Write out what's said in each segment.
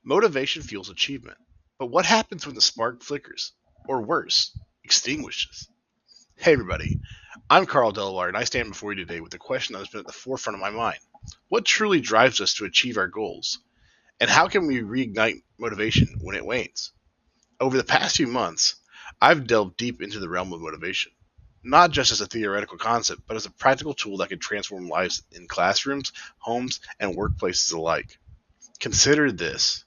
Motivation fuels achievement. But what happens when the spark flickers? Or worse, extinguishes? Hey everybody, I'm Carl Delaware and I stand before you today with a question that has been at the forefront of my mind. What truly drives us to achieve our goals? And how can we reignite motivation when it wanes? Over the past few months, I've delved deep into the realm of motivation, not just as a theoretical concept, but as a practical tool that can transform lives in classrooms, homes, and workplaces alike. Consider this: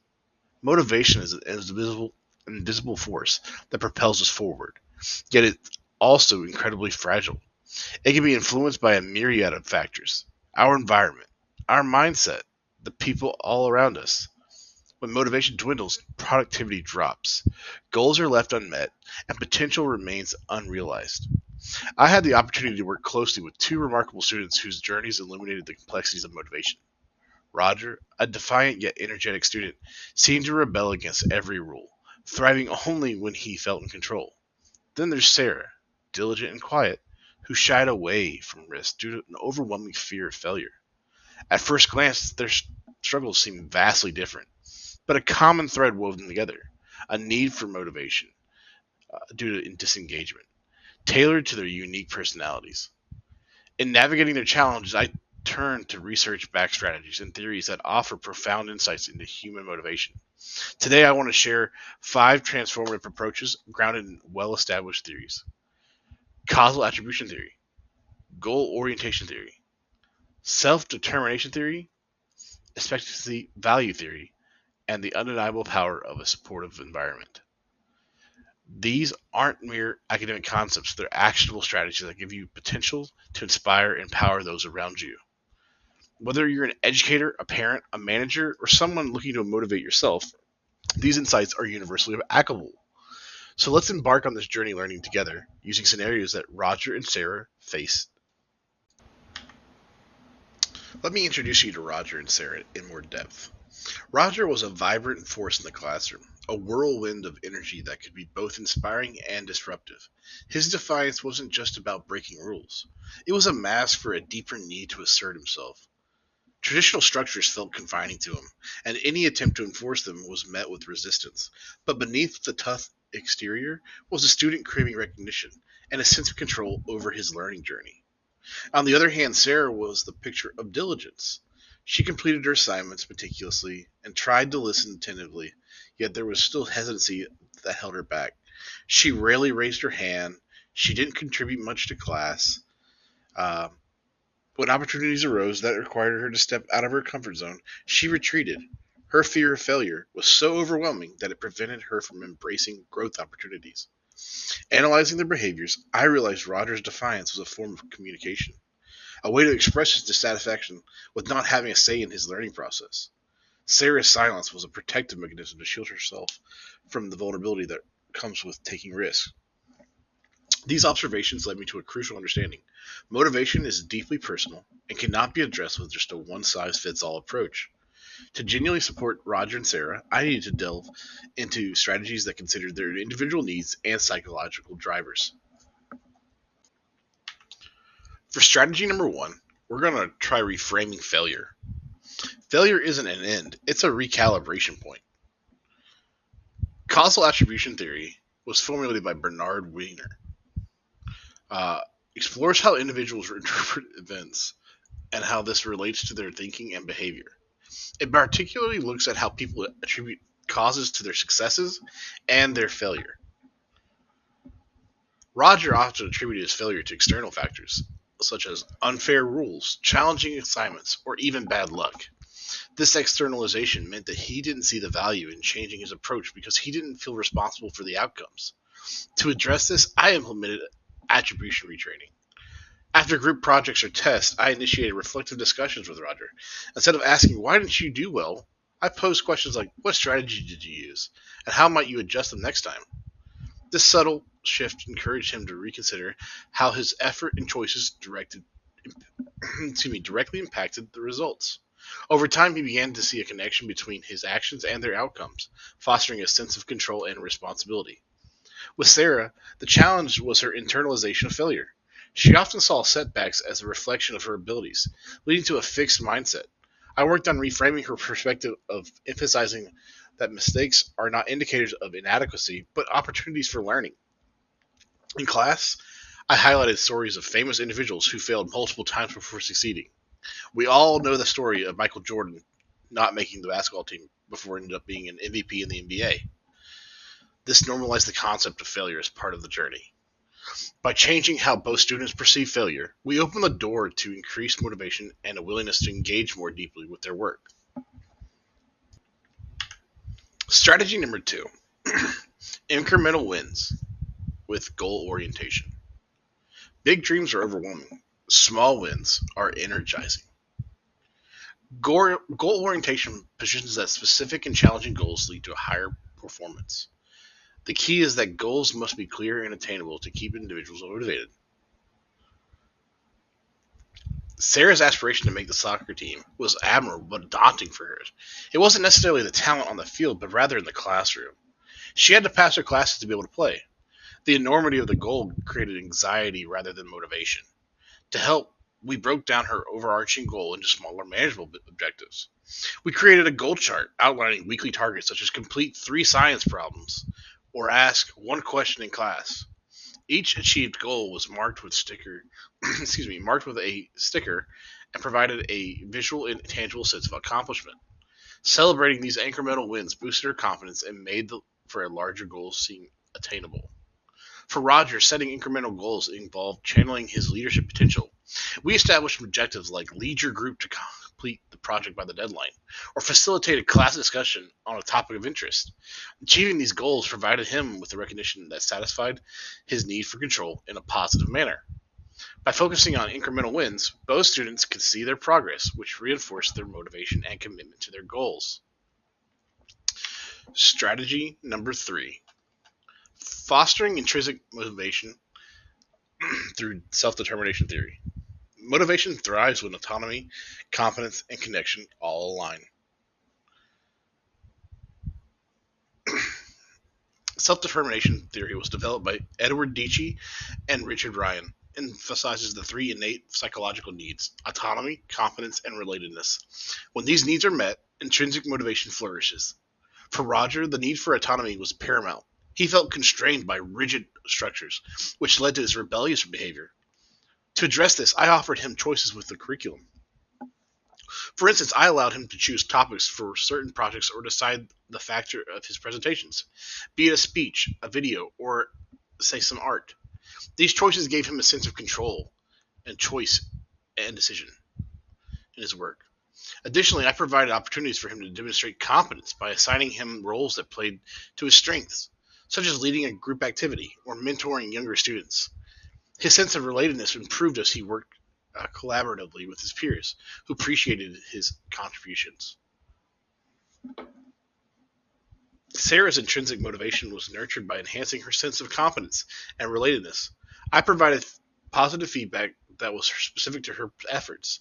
motivation is an invisible force that propels us forward, yet it's also incredibly fragile. It can be influenced by a myriad of factors: our environment, our mindset, the people all around us. When motivation dwindles, productivity drops, goals are left unmet, and potential remains unrealized. I had the opportunity to work closely with two remarkable students whose journeys illuminated the complexities of motivation. Roger, a defiant yet energetic student, seemed to rebel against every rule, thriving only when he felt in control. Then there's Sarah, diligent and quiet, who shied away from risk due to an overwhelming fear of failure. At first glance, their struggles seemed vastly different, but a common thread wove them together: a need for motivation due to disengagement, tailored to their unique personalities. In navigating their challenges, I turned to research backed strategies and theories that offer profound insights into human motivation. Today, I want to share 5 transformative approaches grounded in well established theories: causal attribution theory, goal orientation theory, self determination theory, expectancy-value theory, and the undeniable power of a supportive environment. These aren't mere academic concepts, they're actionable strategies that give you potential to inspire and empower those around you. Whether you're an educator, a parent, a manager, or someone looking to motivate yourself, these insights are universally applicable. So let's embark on this journey learning together using scenarios that Roger and Sarah faced. Let me introduce you to Roger and Sarah in more depth. Roger was a vibrant force in the classroom, a whirlwind of energy that could be both inspiring and disruptive. His defiance wasn't just about breaking rules, it was a mask for a deeper need to assert himself. Traditional structures felt confining to him, and any attempt to enforce them was met with resistance. But beneath the tough exterior was a student craving recognition and a sense of control over his learning journey. On the other hand, Sarah was the picture of diligence. She completed her assignments meticulously and tried to listen attentively, yet there was still hesitancy that held her back. She rarely raised her hand. She didn't contribute much to class. Uh, when opportunities arose that required her to step out of her comfort zone, she retreated. Her fear of failure was so overwhelming that it prevented her from embracing growth opportunities. Analyzing their behaviors, I realized Roger's defiance was a form of communication, a way to express his dissatisfaction with not having a say in his learning process. Sarah's silence was a protective mechanism to shield herself from the vulnerability that comes with taking risks. These observations led me to a crucial understanding. Motivation is deeply personal and cannot be addressed with just a one size fits all approach. To genuinely support Roger and Sarah, I needed to delve into strategies that considered their individual needs and psychological drivers. For strategy number 1, we're going to try reframing failure. Failure isn't an end, it's a recalibration point. Causal attribution theory was formulated by Bernard Wiener. Uh, Explores how individuals interpret events and how this relates to their thinking and behavior. It particularly looks at how people attribute causes to their successes and their failure. Roger often attributed his failure to external factors, such as unfair rules, challenging assignments, or even bad luck. This externalization meant that he didn't see the value in changing his approach because he didn't feel responsible for the outcomes. To address this, I implemented attribution retraining. After group projects or tests, I initiated reflective discussions with Roger. Instead of asking, "Why didn't you do well?" I posed questions like, "What strategy did you use? And how might you adjust them next time?" This subtle shift encouraged him to reconsider how his effort and choices directly impacted the results. Over time, he began to see a connection between his actions and their outcomes, fostering a sense of control and responsibility. With Sarah, the challenge was her internalization of failure. She often saw setbacks as a reflection of her abilities, leading to a fixed mindset. I worked on reframing her perspective of emphasizing that mistakes are not indicators of inadequacy, but opportunities for learning. In class, I highlighted stories of famous individuals who failed multiple times before succeeding. We all know the story of Michael Jordan not making the basketball team before ending up being an MVP in the NBA. This normalized the concept of failure as part of the journey. By changing how both students perceive failure, we open the door to increased motivation and a willingness to engage more deeply with their work. Strategy number 2, incremental wins with goal orientation. Big dreams are overwhelming. Small wins are energizing. Goal orientation positions that specific and challenging goals lead to a higher performance. The key is that goals must be clear and attainable to keep individuals motivated. Sarah's aspiration to make the soccer team was admirable but daunting for her. It wasn't necessarily the talent on the field, but rather in the classroom. She had to pass her classes to be able to play. The enormity of the goal created anxiety rather than motivation. To help, we broke down her overarching goal into smaller, manageable objectives. We created a goal chart outlining weekly targets such as complete 3 science problems or ask 1 question in class. Each achieved goal was marked with marked with a sticker and provided a visual and tangible sense of accomplishment. Celebrating these incremental wins boosted her confidence and made for a larger goal seem attainable. For Roger, setting incremental goals involved channeling his leadership potential. We established objectives like lead your group to complete the project by the deadline, or facilitate a class discussion on a topic of interest. Achieving these goals provided him with the recognition that satisfied his need for control in a positive manner. By focusing on incremental wins, both students could see their progress, which reinforced their motivation and commitment to their goals. Strategy number 3, fostering intrinsic motivation through self-determination theory. Motivation thrives when autonomy, confidence, and connection all align. Self-determination theory was developed by Edward Deci and Richard Ryan. Emphasizes the 3 innate psychological needs: autonomy, confidence, and relatedness. When these needs are met, intrinsic motivation flourishes. For Roger, the need for autonomy was paramount. He felt constrained by rigid structures, which led to his rebellious behavior. To address this, I offered him choices with the curriculum. For instance, I allowed him to choose topics for certain projects or decide the factor of his presentations, be it a speech, a video, or, say, some art. These choices gave him a sense of control and choice and decision in his work. Additionally, I provided opportunities for him to demonstrate competence by assigning him roles that played to his strengths, such as leading a group activity or mentoring younger students. His sense of relatedness improved as he worked collaboratively with his peers, who appreciated his contributions. Sarah's intrinsic motivation was nurtured by enhancing her sense of competence and relatedness. I provided positive feedback that was specific to her efforts,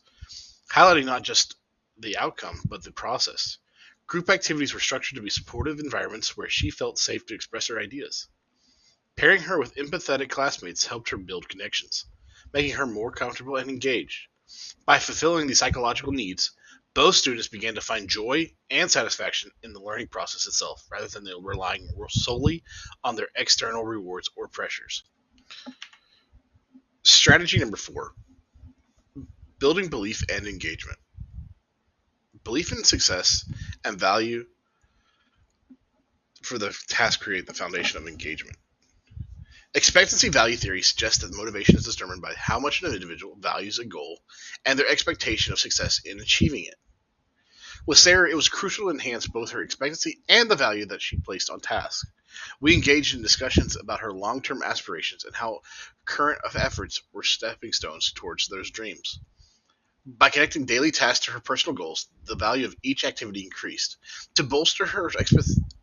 highlighting not just the outcome, but the process. Group activities were structured to be supportive environments where she felt safe to express her ideas. Pairing her with empathetic classmates helped her build connections, making her more comfortable and engaged. By fulfilling these psychological needs, both students began to find joy and satisfaction in the learning process itself, rather than relying solely on their external rewards or pressures. Strategy number 4, building belief and engagement. Belief in success and value for the task create the foundation of engagement. Expectancy-Value Theory suggests that motivation is determined by how much an individual values a goal and their expectation of success in achieving it. With Sarah, it was crucial to enhance both her expectancy and the value that she placed on tasks. We engaged in discussions about her long-term aspirations and how current efforts were stepping stones towards those dreams. By connecting daily tasks to her personal goals, the value of each activity increased. To bolster her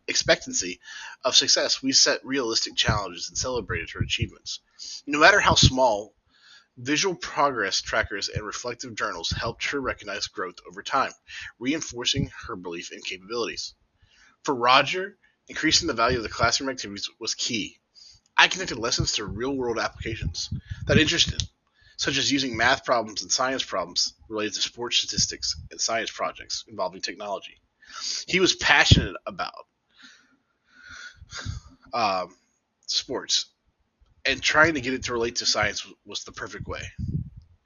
expectancy of success, we set realistic challenges and celebrated her achievements. No matter how small, visual progress trackers and reflective journals helped her recognize growth over time, reinforcing her belief in capabilities. For Roger, increasing the value of the classroom activities was key. I connected lessons to real-world applications that interested him, such as using math problems and science problems related to sports statistics and science projects involving technology. He was passionate about um, sports, and trying to get it to relate to science was the perfect way.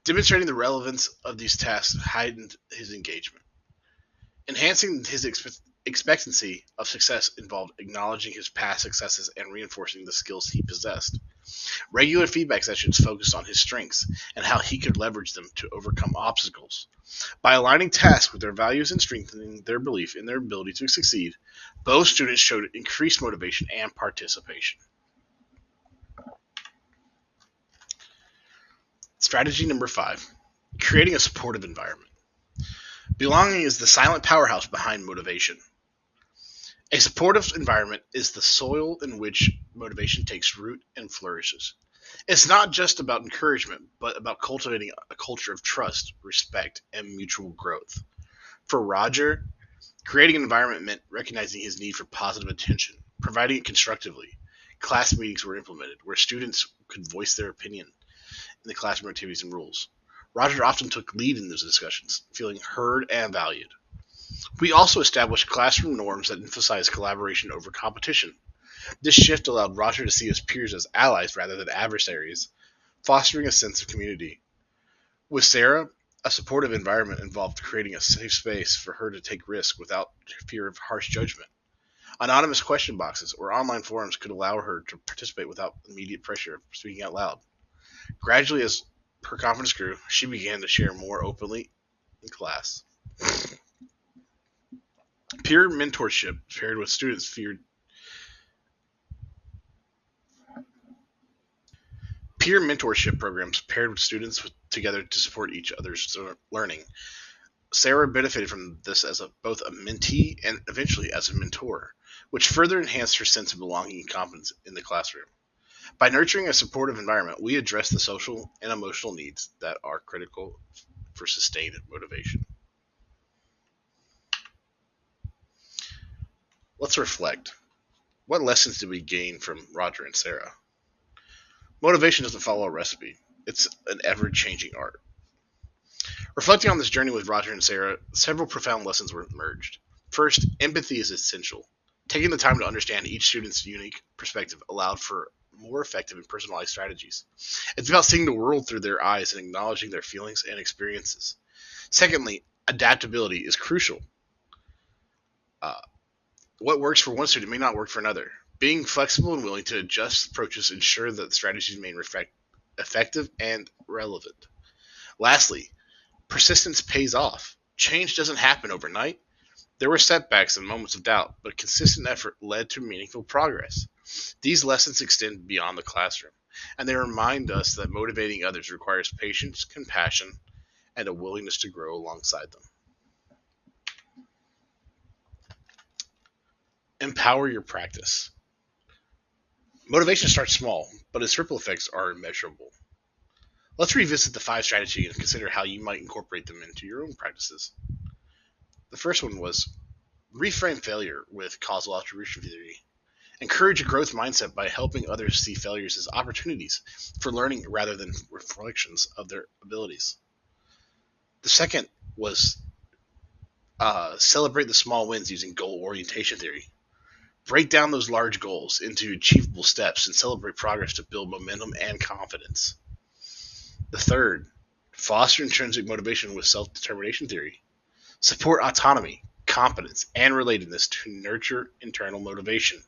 Demonstrating the relevance of these tasks heightened his engagement. Enhancing his expectancy of success involved acknowledging his past successes and reinforcing the skills he possessed. Regular feedback sessions focused on his strengths and how he could leverage them to overcome obstacles. By aligning tasks with their values and strengthening their belief in their ability to succeed, both students showed increased motivation and participation. Strategy number 5, creating a supportive environment. Belonging is the silent powerhouse behind motivation. A supportive environment is the soil in which motivation takes root and flourishes. It's not just about encouragement, but about cultivating a culture of trust, respect, and mutual growth. For Roger, creating an environment meant recognizing his need for positive attention, providing it constructively. Class meetings were implemented where students could voice their opinion in the classroom activities and rules. Roger often took lead in those discussions, feeling heard and valued. We also established classroom norms that emphasized collaboration over competition. This shift allowed Roger to see his peers as allies rather than adversaries, fostering a sense of community. With Sarah, a supportive environment involved creating a safe space for her to take risks without fear of harsh judgment. Anonymous question boxes or online forums could allow her to participate without immediate pressure of speaking out loud. Gradually, as her confidence grew, she began to share more openly in class. Peer mentorship paired with students feared Peer mentorship programs paired with students together to support each other's learning. Sarah benefited from this as both a mentee and eventually as a mentor, which further enhanced her sense of belonging and confidence in the classroom. By nurturing a supportive environment, we address the social and emotional needs that are critical for sustained motivation. Let's reflect. What lessons did we gain from Roger and Sarah? Motivation doesn't follow a recipe. It's an ever-changing art. Reflecting on this journey with Roger and Sarah, several profound lessons were emerged. First, empathy is essential. Taking the time to understand each student's unique perspective allowed for more effective and personalized strategies. It's about seeing the world through their eyes and acknowledging their feelings and experiences. Secondly, adaptability is crucial. Uh, what works for one student may not work for another. Being flexible and willing to adjust approaches ensure that strategies remain effective and relevant. Lastly, persistence pays off. Change doesn't happen overnight. There were setbacks and moments of doubt, but consistent effort led to meaningful progress. These lessons extend beyond the classroom, and they remind us that motivating others requires patience, compassion, and a willingness to grow alongside them. Empower your practice. Motivation starts small, but its ripple effects are immeasurable. Let's revisit the 5 strategies and consider how you might incorporate them into your own practices. The first one was reframe failure with causal attribution theory. Encourage a growth mindset by helping others see failures as opportunities for learning rather than reflections of their abilities. The second was celebrate the small wins using goal orientation theory. Break down those large goals into achievable steps and celebrate progress to build momentum and confidence. The third, foster intrinsic motivation with self-determination theory. Support autonomy, competence, and relatedness to nurture internal motivation.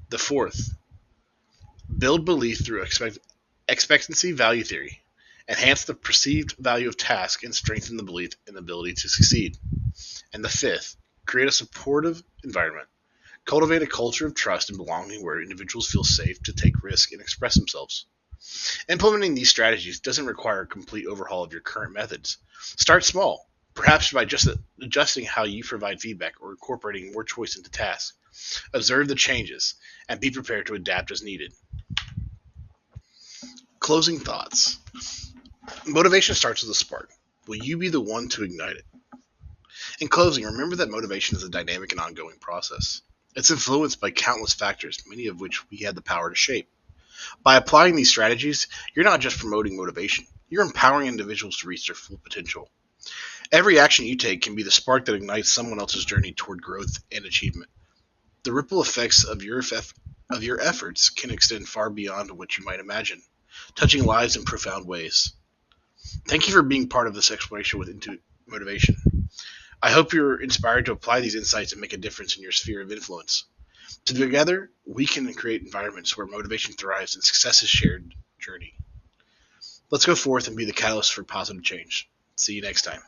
The fourth, build belief through expectancy-value theory. Enhance the perceived value of task and strengthen the belief in the ability to succeed. And the fifth, create a supportive environment. Cultivate a culture of trust and belonging where individuals feel safe to take risks and express themselves. Implementing these strategies doesn't require a complete overhaul of your current methods. Start small, perhaps by just adjusting how you provide feedback or incorporating more choice into tasks. Observe the changes and be prepared to adapt as needed. Closing thoughts. Motivation starts with a spark. Will you be the one to ignite it? In closing, remember that motivation is a dynamic and ongoing process. It's influenced by countless factors, many of which we had the power to shape. By applying these strategies, you're not just promoting motivation, you're empowering individuals to reach their full potential. Every action you take can be the spark that ignites someone else's journey toward growth and achievement. The ripple effects of your efforts can extend far beyond what you might imagine, touching lives in profound ways. Thank you for being part of this exploration with motivation. I hope you're inspired to apply these insights and make a difference in your sphere of influence. Together, we can create environments where motivation thrives and success is shared journey. Let's go forth and be the catalyst for positive change. See you next time.